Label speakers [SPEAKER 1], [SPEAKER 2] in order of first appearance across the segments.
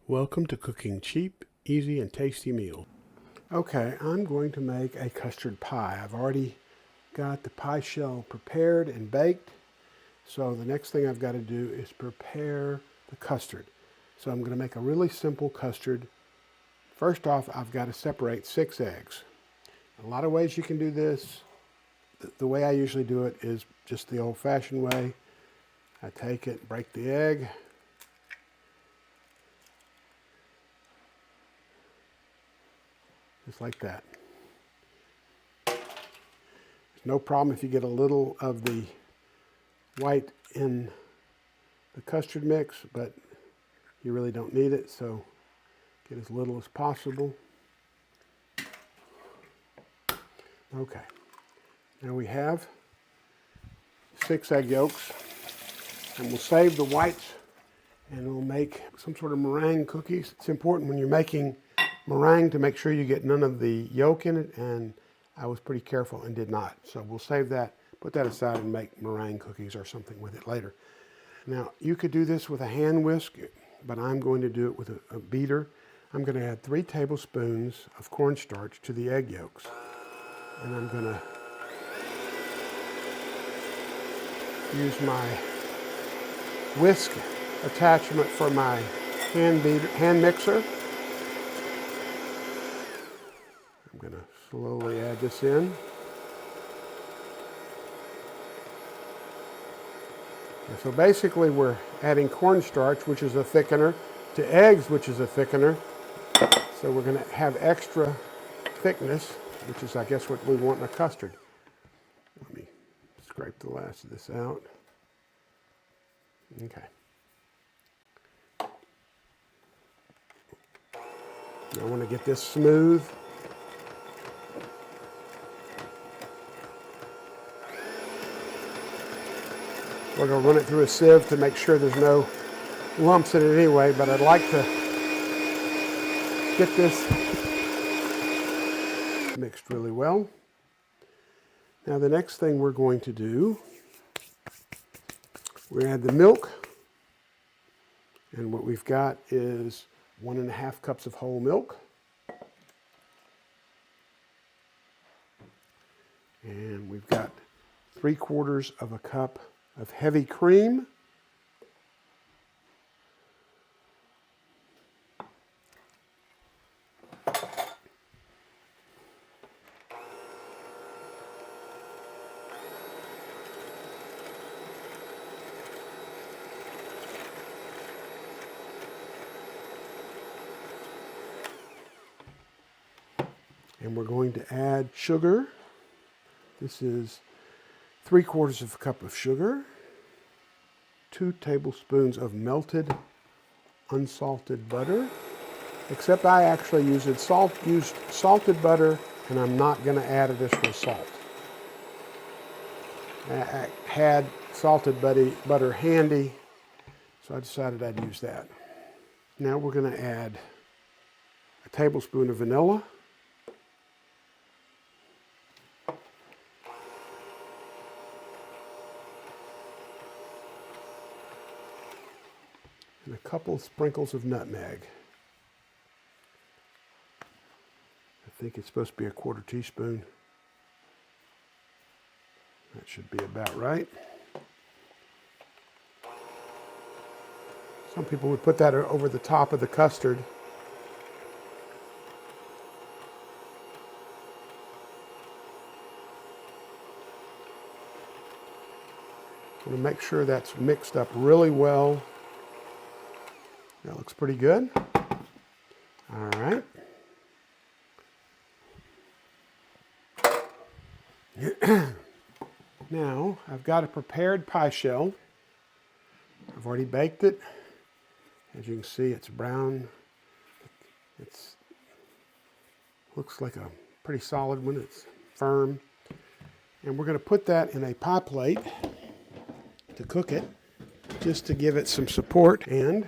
[SPEAKER 1] Welcome to cooking cheap, easy, and tasty meals. Okay, I'm going to make a custard pie. I've already got the pie shell prepared and baked. So the next thing I've got to do is prepare the custard. So I'm going to make a really simple custard. First off, I've got to separate 6 eggs. A lot of ways you can do this. The way I usually do it is just the old-fashioned way. I take it, break the egg. Just like that. There's no problem if you get a little of the white in the custard mix, but you really don't need it, so get as little as possible. Okay, now we have 6 egg yolks, and we'll save the whites and we'll make some sort of meringue cookies. It's important when you're making meringue to make sure you get none of the yolk in it, and I was pretty careful and did not. So we'll save that, put that aside and make meringue cookies or something with it later. Now you could do this with a hand whisk, but I'm going to do it with a beater. I'm going to add 3 tablespoons of cornstarch to the egg yolks. And I'm going to use my whisk attachment for my hand mixer. I'm going to slowly add this in. And so basically we're adding cornstarch, which is a thickener, to eggs, which is a thickener. So we're going to have extra thickness, which is, I guess, what we want in a custard. Let me scrape the last of this out. Okay. I want to get this smooth. We're going to run it through a sieve to make sure there's no lumps in it anyway, but I'd like to get this mixed really well. Now the next thing we're going to do, we add the milk, and what we've got is 1½ cups of whole milk. And we've got 3/4 of a cup of heavy cream. And we're going to add sugar. This is 3/4 of a cup of sugar, 2 tablespoons of melted unsalted butter, except I actually used salted butter, and I'm not going to add additional salt. I had salted butter handy, so I decided I'd use that. Now we're going to add a tablespoon of vanilla, and a couple sprinkles of nutmeg. I think it's supposed to be a 1/4 teaspoon. That should be about right. Some people would put that over the top of the custard. I'm going to make sure that's mixed up really well. That looks pretty good. All right. Now, I've got a prepared pie shell. I've already baked it. As you can see, it's brown. It looks like a pretty solid one. It's firm. And we're going to put that in a pie plate to cook it, just to give it some support. And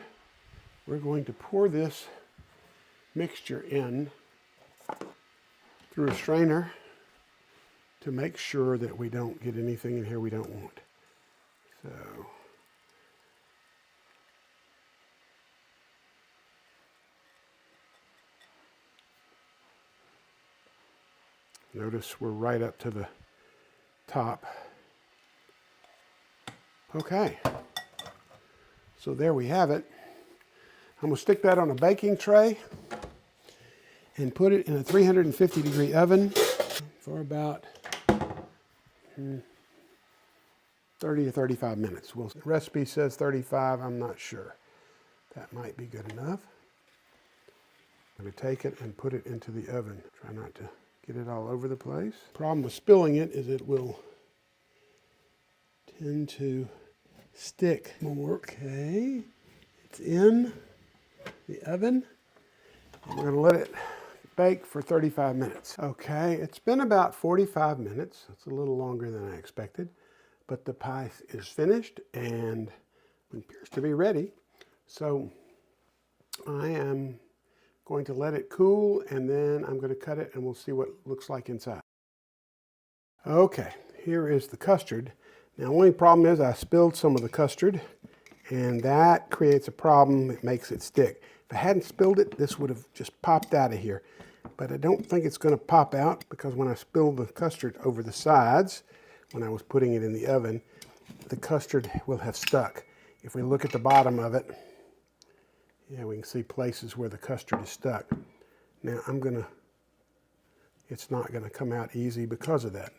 [SPEAKER 1] we're going to pour this mixture in through a strainer to make sure that we don't get anything in here we don't want. So Notice we're right up to the top. Okay, so there we have it. I'm going to stick that on a baking tray and put it in a 350-degree oven for about 30 to 35 minutes. Well, the recipe says 35. I'm not sure. That might be good enough. I'm going to take it and put it into the oven. Try not to get it all over the place. Problem with spilling it is it will tend to stick more. Okay, it's in the oven. And we're going to let it bake for 35 minutes. Okay, it's been about 45 minutes. It's a little longer than I expected, but the pie is finished and appears to be ready. So I am going to let it cool, and then I'm going to cut it and we'll see what it looks like inside. Okay, here is the custard. Now, the only problem is I spilled some of the custard, and that creates a problem. It makes it stick. If I hadn't spilled it, this would have just popped out of here. But I don't think it's going to pop out, because when I spilled the custard over the sides, when I was putting it in the oven, the custard will have stuck. If we look at the bottom of it, yeah, we can see places where the custard is stuck. Now it's not gonna come out easy because of that.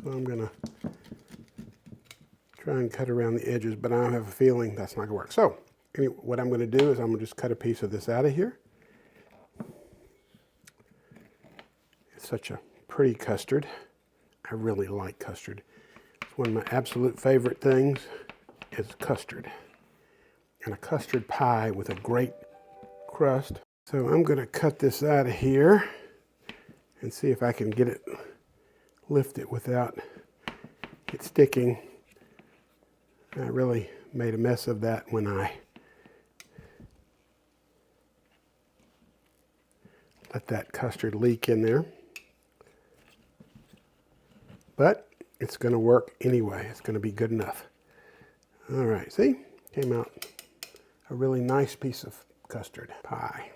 [SPEAKER 1] So I'm gonna try and cut around the edges, but I have a feeling that's not gonna work. So anyway, what I'm gonna do is I'm gonna just cut a piece of this out of here. It's such a pretty custard. I really like custard. One of my absolute favorite things is custard, and a custard pie with a great crust. So I'm going to cut this out of here and see if I can get it, lift it without it sticking. I really made a mess of that when I let that custard leak in there. But it's going to work anyway. It's going to be good enough. All right, see? Came out a really nice piece of custard pie.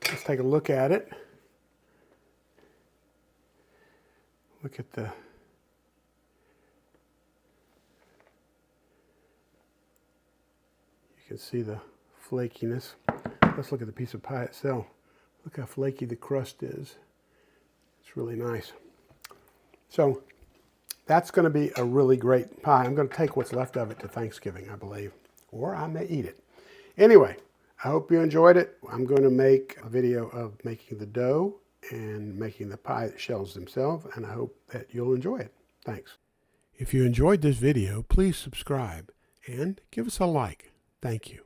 [SPEAKER 1] Let's take a look at it. Look at the... You can see the flakiness. Let's look at the piece of pie itself. Look how flaky the crust is. It's really nice. So that's going to be a really great pie. I'm going to take what's left of it to Thanksgiving, I believe, or I may eat it. Anyway, I hope you enjoyed it. I'm going to make a video of making the dough and making the pie shells themselves, and I hope that you'll enjoy it. Thanks. If you enjoyed this video, please subscribe and give us a like. Thank you.